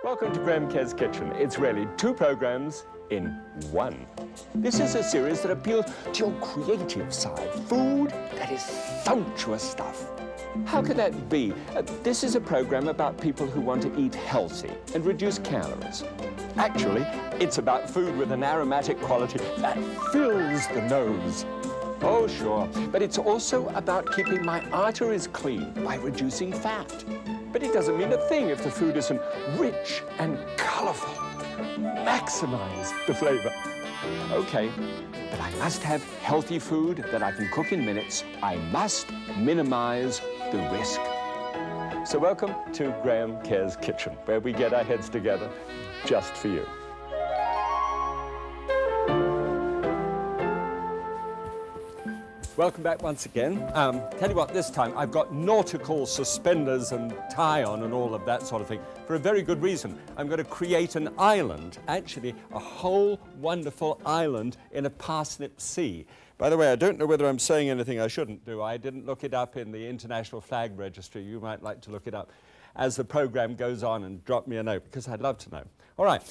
Welcome to Graham Kerr's Kitchen. It's really two programs in one. This is a series that appeals to your creative side. Food that is sumptuous stuff. How could that be? This is a program about people who want to eat healthy and reduce calories. Actually, it's about food with an aromatic quality that fills the nose. Oh, sure. But it's also about keeping my arteries clean by reducing fat. But it doesn't mean a thing if the food isn't rich and colorful. Maximize the flavor. Okay, but I must have healthy food that I can cook in minutes. I must minimize the risk. So welcome to Graham Kerr's Kitchen, where we get our heads together just for you. Welcome back once again. Tell you what, this time I've got nautical suspenders and tie on and all of that sort of thing for a very good reason. I'm going to create an island, actually a whole wonderful island in a parsnip sea. By the way, I don't know whether I'm saying anything I shouldn't do. I didn't look it up in the International Flag Registry. You might like to look it up as the program goes on and drop me a note, because I'd love to know. All right,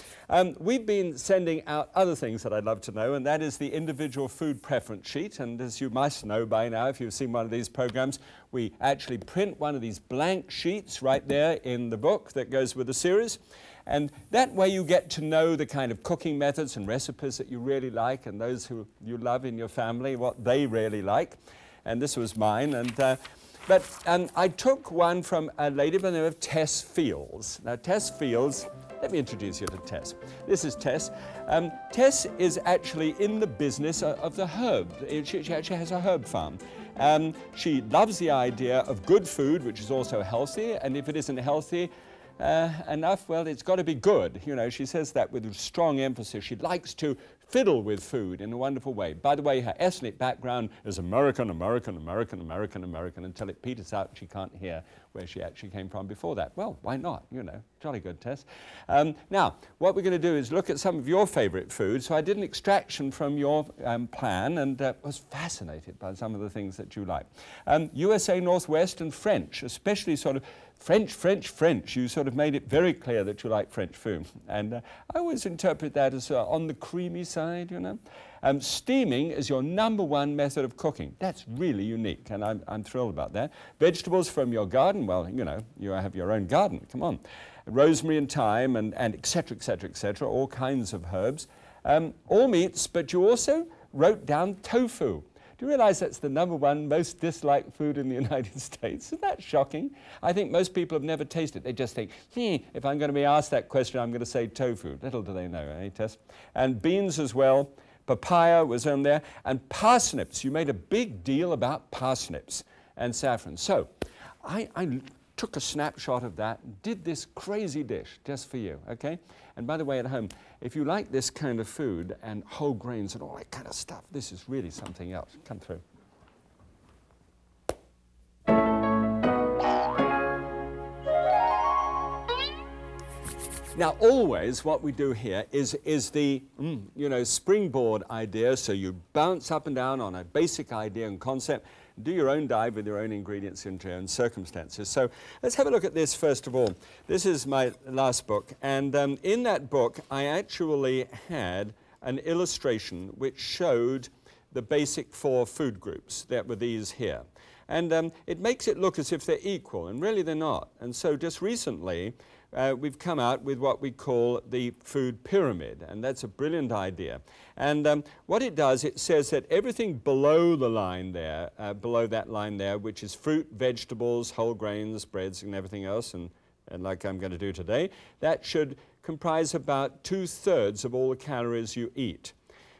we've been sending out other things that I'd love to know, and that is the individual food preference sheet. And as you must know by now, if you've seen one of these programs, we actually print one of these blank sheets right there in the book that goes with the series. And that way you get to know the kind of cooking methods and recipes that you really like, and those who you love in your family, what they really like. And this was mine. But I took one from a lady by the name of Tess Fields. Now, Tess Fields, let me introduce you to Tess. This is Tess. Tess is actually in the business of the herb. She actually has a herb farm. She loves the idea of good food, which is also healthy, and if it isn't healthy enough, well, it's got to be good. You know, she says that with strong emphasis. She likes to fiddle with food in a wonderful way. By the way, her ethnic background is American, until it peters out and she can't hear where she actually came from before that. Well, why not? You know, jolly good, Tess. Now, what we're going to do is look at some of your favorite foods. So I did an extraction from your plan and was fascinated by some of the things that you like. USA Northwest and French, especially sort of French. You sort of made it very clear that you like French food. And I always interpret that as on the creamy side, you know. Steaming is your #1 method of cooking. That's really unique, and I'm thrilled about that. Vegetables from your garden, well, you know, you have your own garden, come on. Rosemary and thyme and et cetera, all kinds of herbs. All meats, but you also wrote down tofu. Do you realize that's the #1 most disliked food in the United States? Isn't that shocking? I think most people have never tasted it. They just think, if I'm going to be asked that question, I'm going to say tofu. Little do they know, eh, Tess? And beans as well. Papaya was on there. And parsnips. You made a big deal about parsnips and saffron. So I took a snapshot of that and did this crazy dish just for you, okay? And by the way, at home, if you like this kind of food and whole grains and all that kind of stuff, this is really something else. Come through. Now, always what we do here is the, you know, springboard idea. So you bounce up and down on a basic idea and concept, do your own dive with your own ingredients into your own circumstances. So let's have a look at this first of all. This is my last book, and in that book I actually had an illustration which showed the basic 4 food groups that were these here. And it makes it look as if they're equal, and really they're not. And so just recently we've come out with what we call the food pyramid, and that's a brilliant idea. And what it does, it says that everything below the line there, below that line there, which is fruit, vegetables, whole grains, breads, and everything else, and like I'm going to do today, that should comprise about 2/3 of all the calories you eat.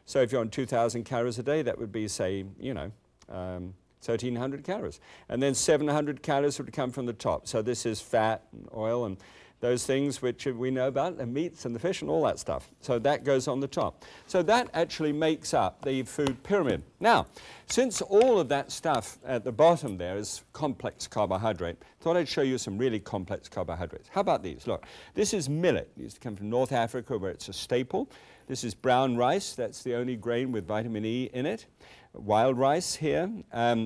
So if you're on 2,000 calories a day, that would be, say, you know, 1,300 calories. And then 700 calories would come from the top. So this is fat and oil and those things which we know about, the meats and the fish and all that stuff. So that goes on the top. So that actually makes up the food pyramid. Now, since all of that stuff at the bottom there is complex carbohydrate, I thought I'd show you some really complex carbohydrates. How about these? Look, this is millet. It used to come from North Africa where it's a staple. This is brown rice. That's the only grain with vitamin E in it. Wild rice here.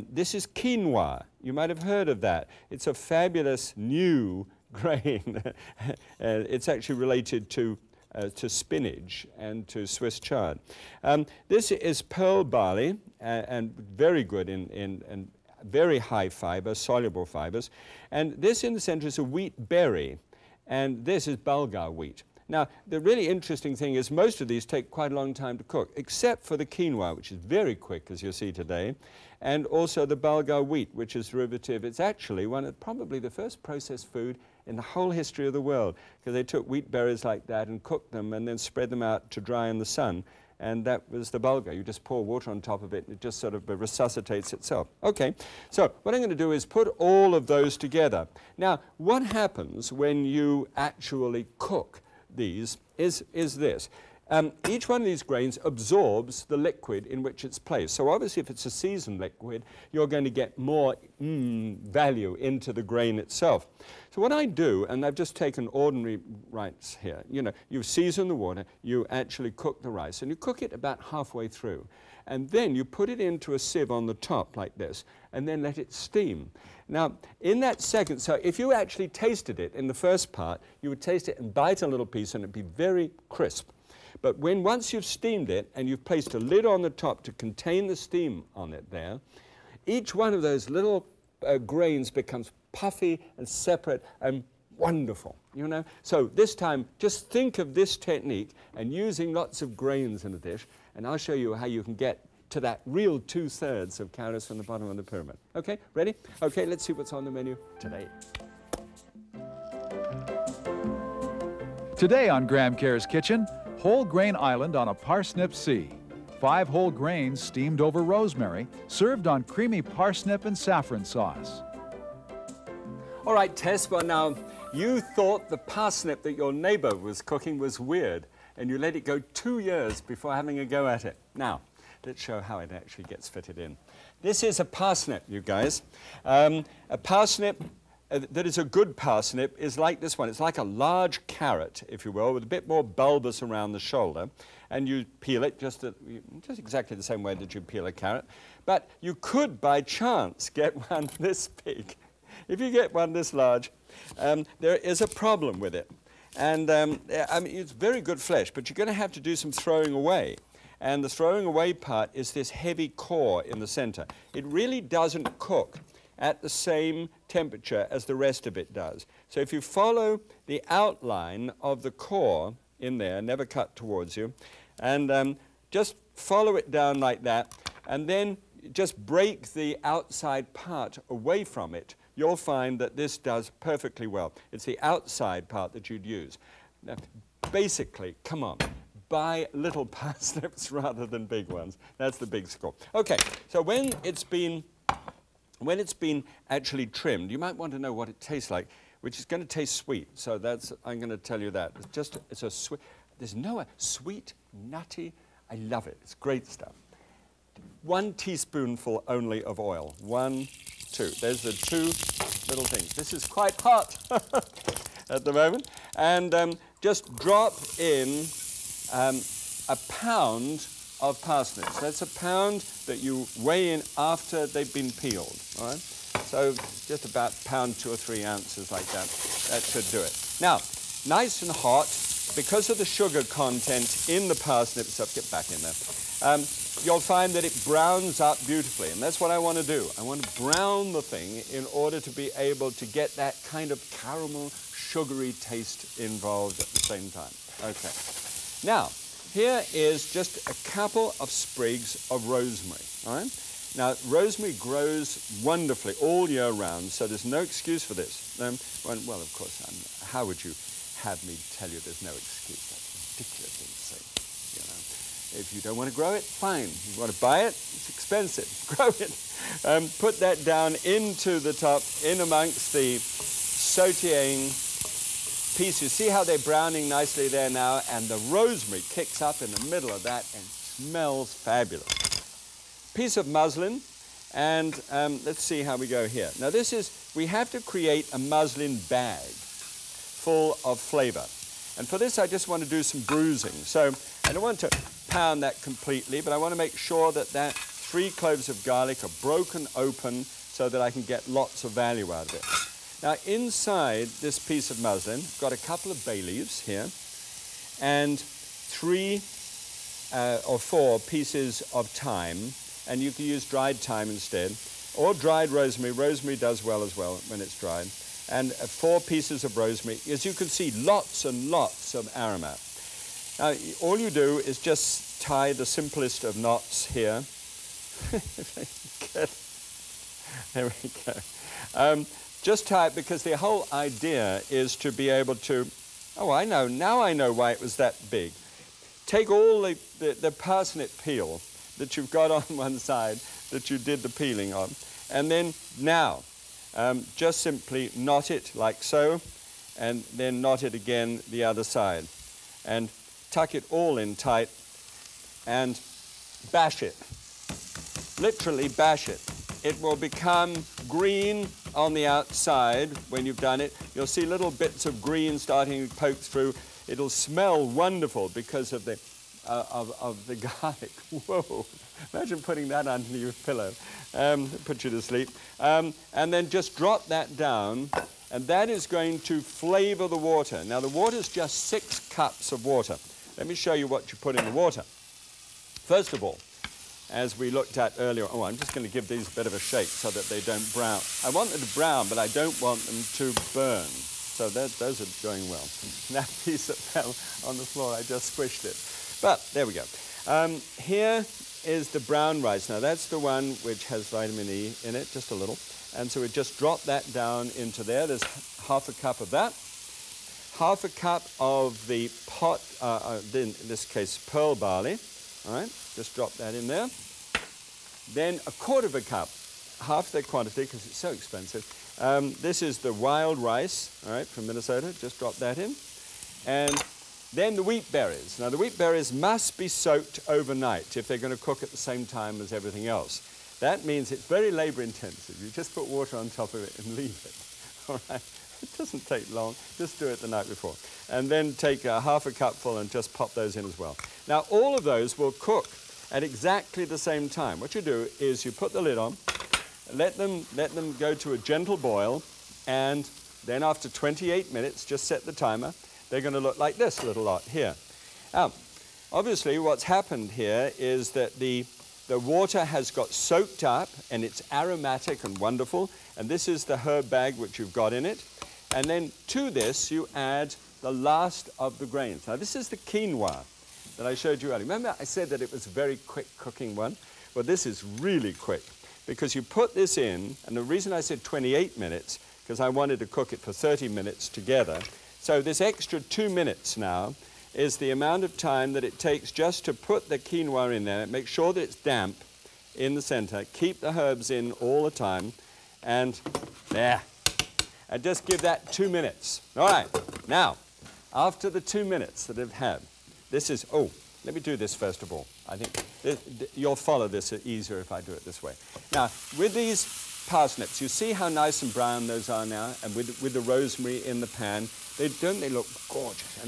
This is quinoa. You might have heard of that. It's a fabulous new grain. It's actually related to spinach and to Swiss chard. This is pearl barley, and very good in very high fiber, soluble fibers. And this in the center is a wheat berry, and this is Bulgar wheat. Now, the really interesting thing is most of these take quite a long time to cook, except for the quinoa, which is very quick, as you'll see today, and also the Bulgar wheat, which is derivative. It's actually probably the first processed food in the whole history of the world, because they took wheat berries like that and cooked them and then spread them out to dry in the sun. And that was the Bulgar. You just pour water on top of it, and it just sort of resuscitates itself. Okay, so what I'm going to do is put all of those together. Now, what happens when you actually cook these is this. Each one of these grains absorbs the liquid in which it's placed. So obviously, if it's a seasoned liquid, you're going to get more value into the grain itself. So what I do, and I've just taken ordinary rice here, you season the water, you actually cook the rice, and you cook it about halfway through. And then you put it into a sieve on the top like this, and then let it steam. Now, in that second, so if you actually tasted it in the first part, you would taste it and bite a little piece, and it'd be very crisp. But once you've steamed it and you've placed a lid on the top to contain the steam on it there, each one of those little grains becomes puffy and separate and wonderful, So this time, just think of this technique and using lots of grains in a dish, and I'll show you how you can get to that real 2/3 of carrots from the bottom of the pyramid. Okay, ready? Okay, let's see what's on the menu today. Today on Graham Kerr's Kitchen, whole grain island on a parsnip sea. 5 whole grains steamed over rosemary, served on creamy parsnip and saffron sauce. All right, Tess, well now, you thought the parsnip that your neighbor was cooking was weird, and you let it go 2 years before having a go at it. Now, let's show how it actually gets fitted in. This is a parsnip, you guys. A parsnip that is a good parsnip is like this one. It's like a large carrot, if you will, with a bit more bulbous around the shoulder. And you peel it just exactly the same way that you peel a carrot. But you could, by chance, get one this big. If you get one this large, there is a problem with it. And I mean, it's very good flesh, but you're going to have to do some throwing away. And the throwing away part is this heavy core in the center. It really doesn't cook at the same temperature as the rest of it does. So if you follow the outline of the core in there, never cut towards you, and just follow it down like that, and then just break the outside part away from it, you'll find that this does perfectly well. It's the outside part that you'd use. Now, basically, come on, buy little parsnips rather than big ones. That's the big score. Okay, so when it's been actually trimmed, you might want to know what it tastes like, which is going to taste sweet. So I'm going to tell you that. It's a sweet, there's no sweet, nutty, I love it. It's great stuff. 1 teaspoonful only of oil. 1, 2. There's the 2 little things. This is quite hot at the moment. And just drop in a pound of parsnips. That's a pound that you weigh in after they've been peeled, all right? So just about a pound, 2 or 3 ounces like that. That should do it. Now, nice and hot, because of the sugar content in the parsnip stuff, get back in there, you'll find that it browns up beautifully, and that's what I want to do. I want to brown the thing in order to be able to get that kind of caramel, sugary taste involved at the same time. Okay. Now, here is just a couple of sprigs of rosemary, all right? Now, rosemary grows wonderfully all year round, so there's no excuse for this. Well, of course, how would you have me tell you there's no excuse? That's a ridiculous thing to say, you know. If you don't want to grow it, fine. You want to buy it, it's expensive. Grow it. Put that down into the top, in amongst the sautéing pieces. See how they're browning nicely there now, and the rosemary kicks up in the middle of that and smells fabulous. Piece of muslin, and let's see how we go here. Now we have to create a muslin bag full of flavor. And for this, I just want to do some bruising. So I don't want to pound that completely, but I want to make sure that 3 cloves of garlic are broken open so that I can get lots of value out of it. Now, inside this piece of muslin, I've got a couple of bay leaves here, and 3 or 4 pieces of thyme, and you can use dried thyme instead, or dried rosemary. Rosemary does well as well when it's dried. And 4 pieces of rosemary. As you can see, lots and lots of aromat. Now, all you do is just tie the simplest of knots here. Good. There we go. Just tie it, because the whole idea is to be able to, oh, I know, now I know why it was that big. Take all the parsnip peel that you've got on one side that you did the peeling on, and then now just simply knot it like so, and then knot it again the other side, and tuck it all in tight and bash it. Literally bash it. It will become green on the outside when you've done it. You'll see little bits of green starting to poke through. It'll smell wonderful because of the garlic. Whoa! Imagine putting that under your pillow. Put you to sleep. And then just drop that down, and that is going to flavor the water. Now, the water is just 6 cups of water. Let me show you what you put in the water. First of all, as we looked at earlier, oh, I'm just going to give these a bit of a shake so that they don't brown. I want them to brown, but I don't want them to burn. So those are going well. That piece that fell on the floor, I just squished it. But there we go. Here is the brown rice. Now, that's the one which has vitamin E in it, just a little. And so we just drop that down into there. There's half a cup of that. Half a cup of the pot, in this case, pearl barley. All right, just drop that in there. Then a quarter of a cup, half the quantity because it's so expensive. This is the wild rice, all right, from Minnesota. Just drop that in. And then the wheat berries. Now, the wheat berries must be soaked overnight if they're going to cook at the same time as everything else. That means it's very labor intensive. You just put water on top of it and leave it, all right? It doesn't take long. Just do it the night before. And then take half a cupful and just pop those in as well. Now, all of those will cook at exactly the same time. What you do is you put the lid on, let them go to a gentle boil, and then after 28 minutes, just set the timer, they're going to look like this little lot here. Now, obviously, what's happened here is that the water has got soaked up, and it's aromatic and wonderful, and this is the herb bag which you've got in it. And then to this, you add the last of the grains. Now, this is the quinoa that I showed you earlier. Remember, I said that it was a very quick cooking one? Well, this is really quick, because you put this in, and the reason I said 28 minutes, because I wanted to cook it for 30 minutes together. So this extra 2 minutes now is the amount of time that it takes just to put the quinoa in there, make sure that it's damp in the center, keep the herbs in all the time, and there. And just give that 2 minutes. All right, now, after the 2 minutes that I've had, this is, oh, let me do this first of all. I think you'll follow this easier if I do it this way. Now, with these parsnips, you see how nice and brown those are now? And with the rosemary in the pan, don't they look gorgeous?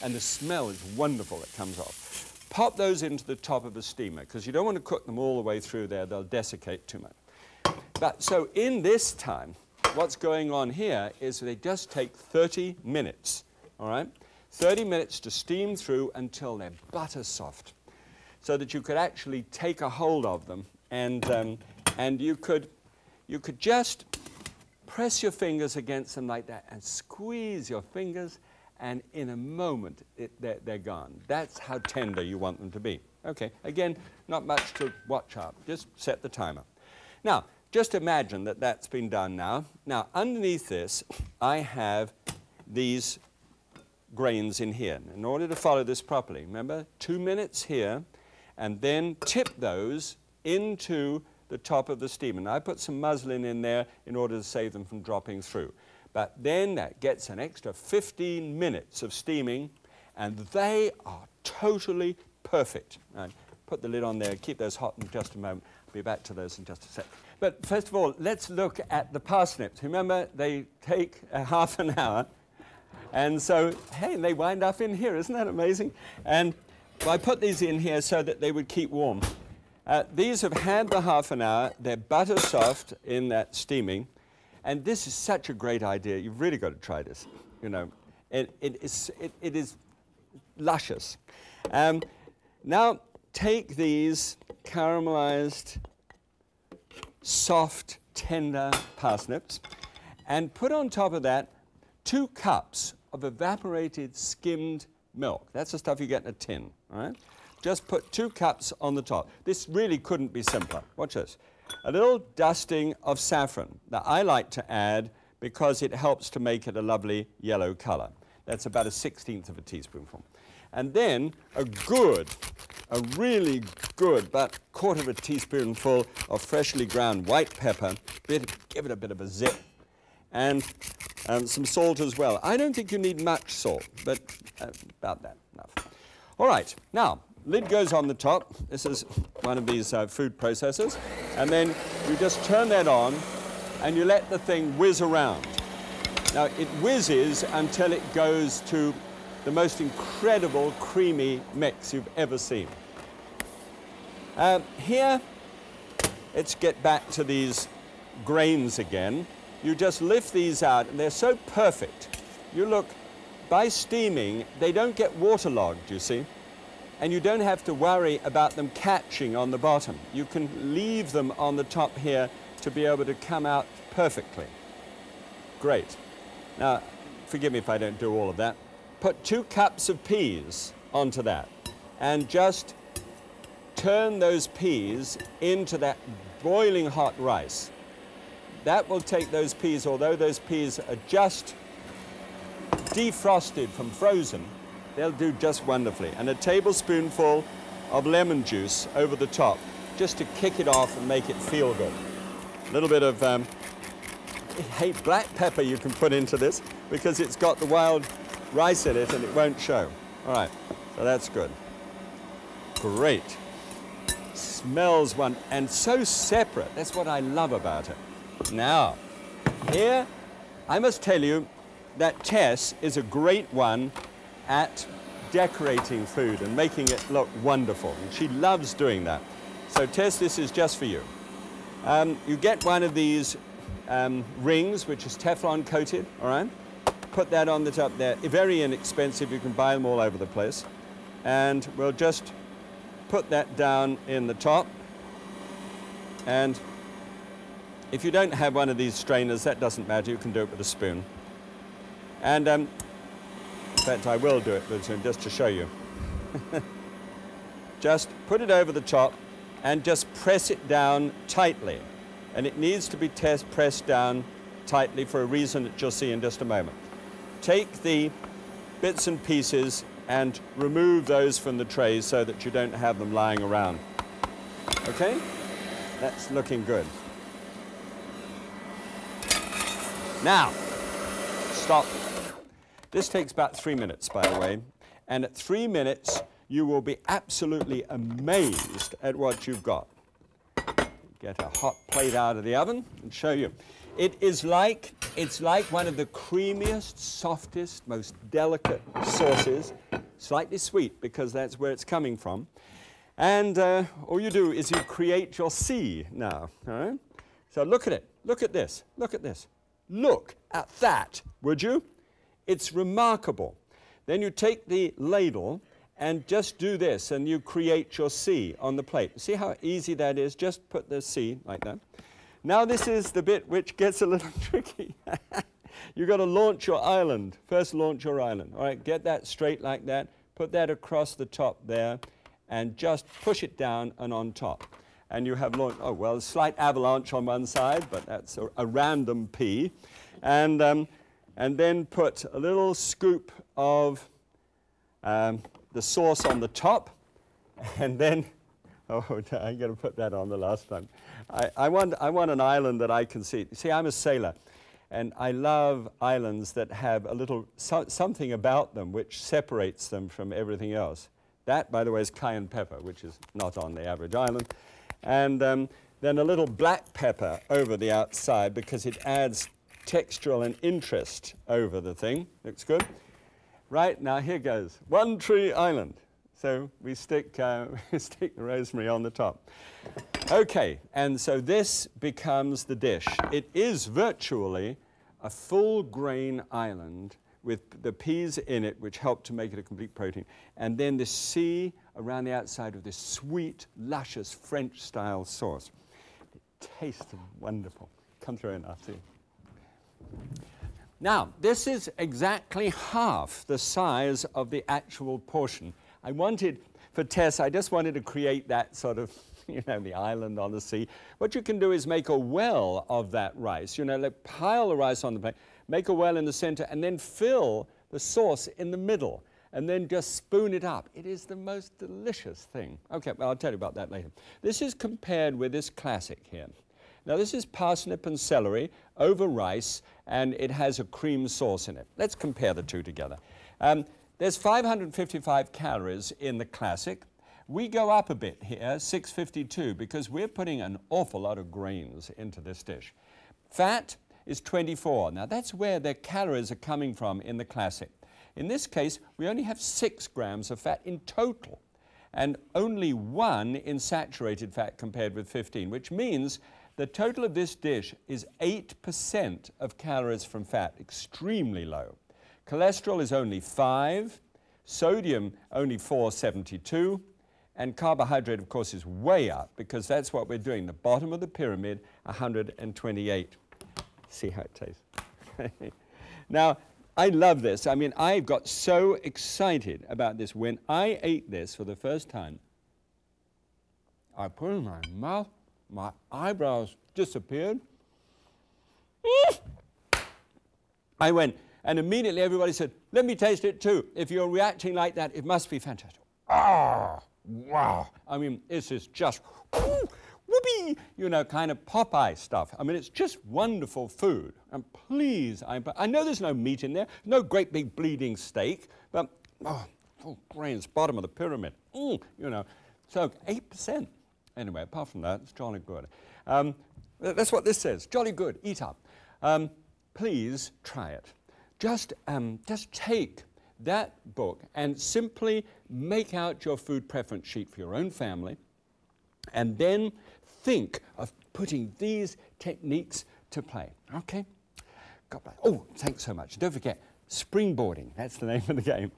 And the smell is wonderful that comes off. Pop those into the top of a steamer, because you don't want to cook them all the way through there. They'll desiccate too much. But so in this time, what's going on here is they just take 30 minutes, all right? 30 minutes to steam through until they're butter soft, so that you could actually take a hold of them, and you could just press your fingers against them like that and squeeze your fingers, and in a moment they're gone. That's how tender you want them to be. Okay, again, not much to watch out. Just set the timer. Now, just imagine that that's been done now. Now, underneath this, I have these grains in here. In order to follow this properly, remember, 2 minutes here, and then tip those into the top of the steamer. And I put some muslin in there in order to save them from dropping through. But then that gets an extra 15 minutes of steaming, and they are totally perfect. Right, put the lid on there, keep those hot in just a moment. I'll be back to those in just a sec. But first of all, let's look at the parsnips. Remember, they take half an hour. And so, hey, they wind up in here. Isn't that amazing? And well, I put these in here so that they would keep warm. These have had the half an hour. They're butter soft in that steaming. And this is such a great idea. You've really got to try this. You know, it is luscious. Now take these caramelized, soft, tender parsnips and put on top of that 2 cups of evaporated skimmed milk. That's the stuff you get in a tin, all right? Just put 2 cups on the top. This really couldn't be simpler. Watch this. A little dusting of saffron that I like to add because it helps to make it a lovely yellow color. That's about 1/16 of a teaspoonful. And then a really good, about 1/4 of a teaspoonful of freshly ground white pepper. Give it a bit of a zip. And some salt as well. I don't think you need much salt, but about that, enough. All right, now, lid goes on the top. This is one of these food processors. And then you just turn that on, and you let the thing whiz around. Now, it whizzes until it goes to the most incredible creamy mix you've ever seen. Here, let's get back to these grains again. You just lift these out, and they're so perfect. You look, by steaming, they don't get waterlogged, you see, and you don't have to worry about them catching on the bottom. You can leave them on the top here to be able to come out perfectly. Great. Now, forgive me if I don't do all of that. Put 2 cups of peas onto that, and just turn those peas into that boiling hot rice. That will take those peas, although those peas are just defrosted from frozen, they'll do just wonderfully. And a tablespoonful of lemon juice over the top, just to kick it off and make it feel good. A little bit of black pepper you can put into this, because it's got the wild rice in it and it won't show. All right, so that's good. Great. Smells and so separate. That's what I love about it. Now, here, I must tell you that Tess is a great one at decorating food and making it look wonderful. And she loves doing that. So, Tess, this is just for you. You get one of these rings, which is Teflon coated, all right? Put that on the top there. Very inexpensive. You can buy them all over the place. And we'll just put that down in the top. And if you don't have one of these strainers, that doesn't matter. You can do it with a spoon. And in fact, I will do it with a spoon just to show you. Just put it over the top and just press it down tightly. And it needs to be pressed down tightly for a reason that you'll see in just a moment. Take the bits and pieces and remove those from the trays so that you don't have them lying around. Okay? That's looking good. Now, stop. This takes about 3 minutes, by the way. And at 3 minutes, you will be absolutely amazed at what you've got. Get a hot plate out of the oven and show you. It's like one of the creamiest, softest, most delicate sauces. Slightly sweet, because that's where it's coming from. And all you do is you create your sea now. All right? So look at it. Look at this. Look at this. Look at that, would you? It's remarkable. Then you take the ladle and just do this, and you create your sea on the plate. See how easy that is? Just put the sea like that. Now this is the bit which gets a little tricky. You've got to launch your island. First launch your island. All right, get that straight like that. Put that across the top there, and just push it down and on top. And you have launched, oh, well, a slight avalanche on one side, but that's a random pea. And then put a little scoop of the sauce on the top, and then, oh, I'm going to put that on the last time. I want an island that I can see. See, I'm a sailor, and I love islands that have a little something about them which separates them from everything else. That, by the way, is cayenne pepper, which is not on the average island. And then a little black pepper over the outside, because it adds textural and interest over the thing. Looks good. Right, now here goes. One tree island. So we stick the rosemary on the top. Okay, and so this becomes the dish. It is virtually a full grain island with the peas in it, which help to make it a complete protein. And then the sea around the outside with this sweet, luscious French-style sauce. It tastes wonderful. Come through and I'll see. Now, this is exactly half the size of the actual portion. I wanted, for Tess, I just wanted to create that sort of, you know, the island on the sea. What you can do is make a well of that rice. You know, like pile the rice on the plate, make a well in the center, and then fill the sauce in the middle, and then just spoon it up. It is the most delicious thing. Okay, well, I'll tell you about that later. This is compared with this classic here. Now, this is parsnip and celery over rice, and it has a cream sauce in it. Let's compare the two together. There's 555 calories in the classic. We go up a bit here, 652, because we're putting an awful lot of grains into this dish. Fat is 24. Now, that's where the calories are coming from in the classic. In this case, we only have 6 grams of fat in total, and only 1 in saturated fat compared with 15, which means the total of this dish is 8% of calories from fat, extremely low. Cholesterol is only 5, sodium only 472, and carbohydrate, of course, is way up because that's what we're doing. The bottom of the pyramid, 128. See how it tastes. Now, I love this. I mean, I got so excited about this. When I ate this for the first time, I put it in my mouth, my eyebrows disappeared. I went, and immediately everybody said, let me taste it too. If you're reacting like that, it must be fantastic. Ah, wow. I mean, this is just, whoopee, you know, kind of Popeye stuff. I mean, it's just wonderful food. And please, I know there's no meat in there, no great big bleeding steak, but, full grains, bottom of the pyramid, you know. So 8%. Anyway, apart from that, it's jolly good. That's what this says, jolly good, eat up. Please try it. Just take that book and simply make out your food preference sheet for your own family, and then think of putting these techniques to play, okay? God bless. Oh, thanks so much. Don't forget, springboarding, that's the name of the game.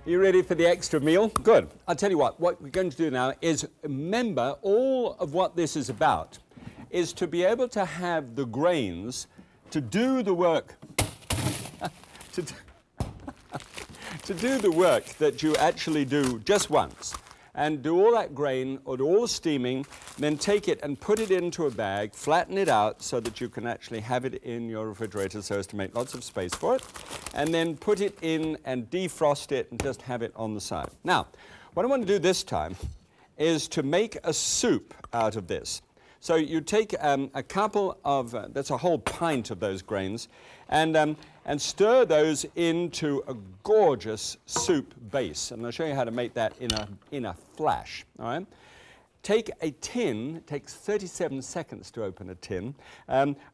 You ready for the extra meal? Good. I'll tell you what we're going to do now is remember all of what this is about is to be able to have the grains to do the work, to do the work that you actually do just once, and do all that grain or do all the steaming, then take it and put it into a bag, flatten it out so that you can actually have it in your refrigerator so as to make lots of space for it, and then put it in and defrost it and just have it on the side. Now, what I want to do this time is to make a soup out of this. So you take a couple of, that's a whole pint of those grains, and stir those into a gorgeous soup base. And I'll show you how to make that in a flash, all right? Take a tin, it takes 37 seconds to open a tin,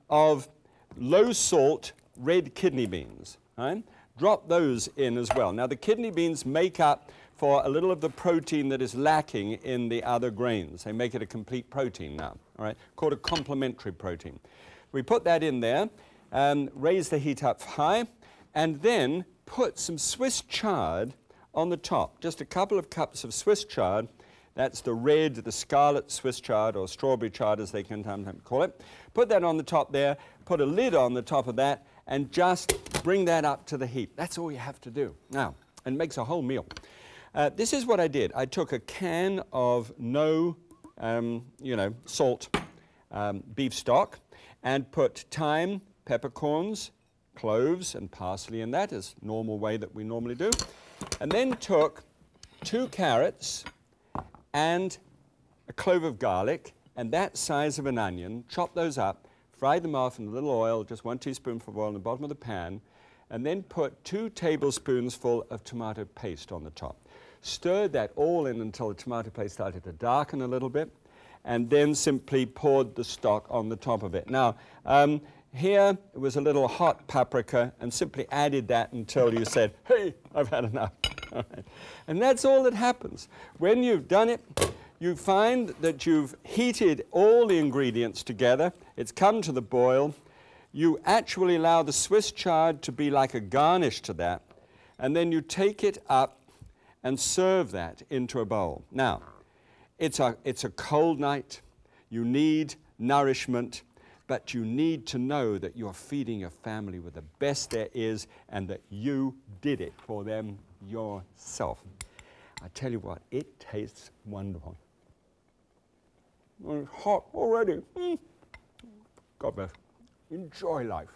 of low-salt red kidney beans, all right? Drop those in as well. Now, the kidney beans make up for a little of the protein that is lacking in the other grains. They make it a complete protein now, all right, called a complementary protein. We put that in there, and raise the heat up high, and then put some Swiss chard on the top. Just a couple of cups of Swiss chard. That's the red, the scarlet Swiss chard, or strawberry chard as they can sometimes call it. Put that on the top there, put a lid on the top of that, and just bring that up to the heat. That's all you have to do. Now, and it makes a whole meal. This is what I did. I took a can of no, salt beef stock, and put thyme, peppercorns, cloves, and parsley in that, as normal way that we normally do. And then took 2 carrots and a clove of garlic and that size of an onion, chopped those up, fried them off in a little oil, just 1 teaspoonful of oil in the bottom of the pan, and then put 2 tablespoonsful of tomato paste on the top. Stirred that all in until the tomato paste started to darken a little bit, and then simply poured the stock on the top of it. Now, here it was a little hot paprika, and simply added that until you said, hey, I've had enough. And that's all that happens. When you've done it, you find that you've heated all the ingredients together. It's come to the boil. You actually allow the Swiss chard to be like a garnish to that. And then you take it up and serve that into a bowl. Now, it's a cold night. You need nourishment, but you need to know that you're feeding your family with the best there is and that you did it for them yourself. I tell you what, it tastes wonderful. It's hot already. God bless. Enjoy life.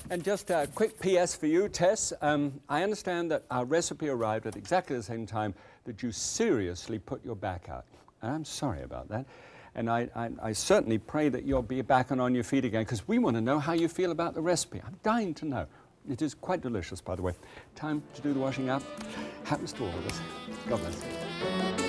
And just a quick PS for you, Tess. I understand that our recipe arrived at exactly the same time that you seriously put your back out. And I'm sorry about that. And I certainly pray that you'll be back and on your feet again, because we want to know how you feel about the recipe. I'm dying to know. It is quite delicious, by the way. Time to do the washing up. Happens to all of us. God bless you.